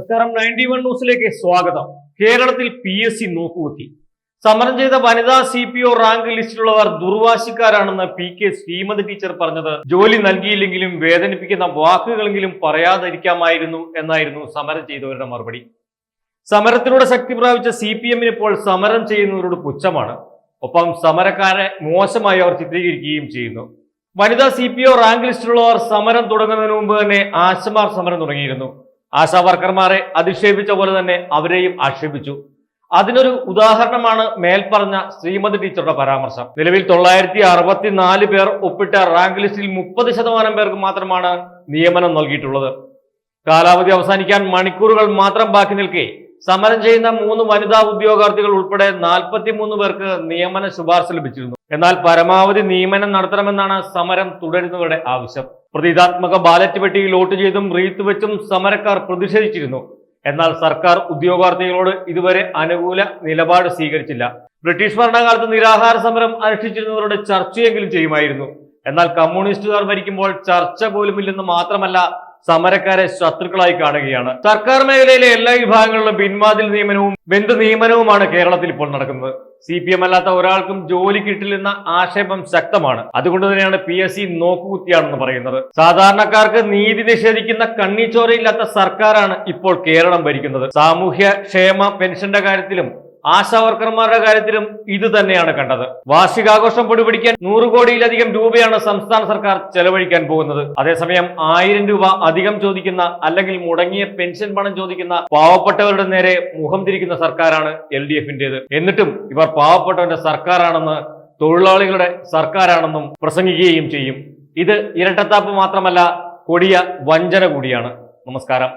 നമസ്കാരം 91 ന്യൂസിലേക്ക് സ്വാഗതം. കേരളത്തിൽ PSC നോക്കുകുത്തി. സമരം ചെയ്ത വനിതാ CPO റാങ്ക് ലിസ്റ്റിലുള്ളവർ ദുർവാശിക്കാരാണെന്ന് PK ശ്രീമതി ടീച്ചർ പറഞ്ഞത് ജോലി നൽകിയില്ലെങ്കിലും വേദനിപ്പിക്കുന്ന വാക്കുകളെങ്കിലും പറയാതിരിക്കാമായിരുന്നു എന്നായിരുന്നു സമരം ചെയ്തവരുടെ മറുപടി. സമരത്തിലൂടെ ശക്തി പ്രാപിച്ച CPM-ന് ഇപ്പോൾ സമരം ചെയ്യുന്നവരോട് പുച്ഛമാണ്. ഒപ്പം സമരക്കാരെ മോശമായി അവർ ചിത്രീകരിക്കുകയും ചെയ്യുന്നു. വനിതാ CPO റാങ്ക് ലിസ്റ്റിലുള്ളവർ സമരം തുടങ്ങുന്നതിന് മുമ്പ് തന്നെ ആശമാർ സമരം തുടങ്ങിയിരുന്നു. ആശാ വർക്കർമാരെ അധിക്ഷേപിച്ച പോലെ തന്നെ അവരെയും ആക്ഷേപിച്ചു. അതിനൊരു ഉദാഹരണമാണ് മേൽപ്പറഞ്ഞ ശ്രീമതി ടീച്ചറുടെ പരാമർശം. നിലവിൽ 964 പേർ ഒപ്പിട്ട റാങ്ക് ലിസ്റ്റിൽ 30% പേർക്ക് മാത്രമാണ് നിയമനം നൽകിയിട്ടുള്ളത്. കാലാവധി അവസാനിക്കാൻ മണിക്കൂറുകൾ മാത്രം ബാക്കി നിൽക്കെ സമരം ചെയ്യുന്ന 3 വനിതാ ഉദ്യോഗാർത്ഥികൾ ഉൾപ്പെടെ 43 പേർക്ക് നിയമന ശുപാർശ ലഭിച്ചിരുന്നു. എന്നാൽ പരമാവധി നിയമനം നടത്തണമെന്നാണ് സമരം തുടരുന്നവരുടെ ആവശ്യം. പ്രതീകാത്മക ബാലറ്റ് പെട്ടിയിൽ വോട്ട് ചെയ്തും റീത്ത് വെച്ചും സമരക്കാർ പ്രതിഷേധിച്ചിരുന്നു. എന്നാൽ സർക്കാർ ഉദ്യോഗാർത്ഥികളോട് ഇതുവരെ അനുകൂല നിലപാട് സ്വീകരിച്ചില്ല. ബ്രിട്ടീഷ് ഭരണകാലത്ത് നിരാഹാര സമരം അനുഷ്ഠിച്ചിരുന്നവരുടെ ചർച്ചയെങ്കിലും ചെയ്യുമായിരുന്നു. എന്നാൽ കമ്മ്യൂണിസ്റ്റുകാർ ഭരിക്കുമ്പോൾ ചർച്ച പോലുമില്ലെന്ന് മാത്രമല്ല, സമരക്കാരെ ശത്രുക്കളായി കാണുകയാണ്. സർക്കാർ മേഖലയിലെ എല്ലാ വിഭാഗങ്ങളിലും പിൻവാതിൽ നിയമനവും ബന്ധു നിയമനവുമാണ് കേരളത്തിൽ ഇപ്പോൾ നടക്കുന്നത്. CPM അല്ലാത്ത ഒരാൾക്കും ജോലി കിട്ടില്ലെന്ന ആക്ഷേപം ശക്തമാണ്. അതുകൊണ്ട് തന്നെയാണ് PSC നോക്കുകുത്തിയാണെന്ന് പറയുന്നത്. സാധാരണക്കാർക്ക് നീതി നിഷേധിക്കുന്ന കണ്ണിച്ചോരയില്ലാത്ത സർക്കാരാണ് ഇപ്പോൾ കേരളം ഭരിക്കുന്നത്. സാമൂഹ്യ ക്ഷേമ പെൻഷന്റെ കാര്യത്തിലും ആശാ വർക്കർമാരുടെ കാര്യത്തിലും ഇത് തന്നെയാണ് കണ്ടത്. വാർഷികാഘോഷം പൊടിപിടിക്കാൻ 100 കോടിയിലധികം രൂപയാണ് സംസ്ഥാന സർക്കാർ ചെലവഴിക്കാൻ പോകുന്നത്. അതേസമയം 1000 രൂപ അധികം ചോദിക്കുന്ന അല്ലെങ്കിൽ മുടങ്ങിയ പെൻഷൻ പണം ചോദിക്കുന്ന പാവപ്പെട്ടവരുടെ നേരെ മുഖം തിരിക്കുന്ന സർക്കാരാണ് LDF-ന്റേത്. എന്നിട്ടും ഇവർ പാവപ്പെട്ടവന്റെ സർക്കാരാണെന്ന്, തൊഴിലാളികളുടെ സർക്കാരാണെന്നും പ്രസംഗിക്കുകയും ചെയ്യും. ഇത് ഇരട്ടത്താപ്പ് മാത്രമല്ല, കൊടിയ വഞ്ചന കൂടിയാണ്. നമസ്കാരം.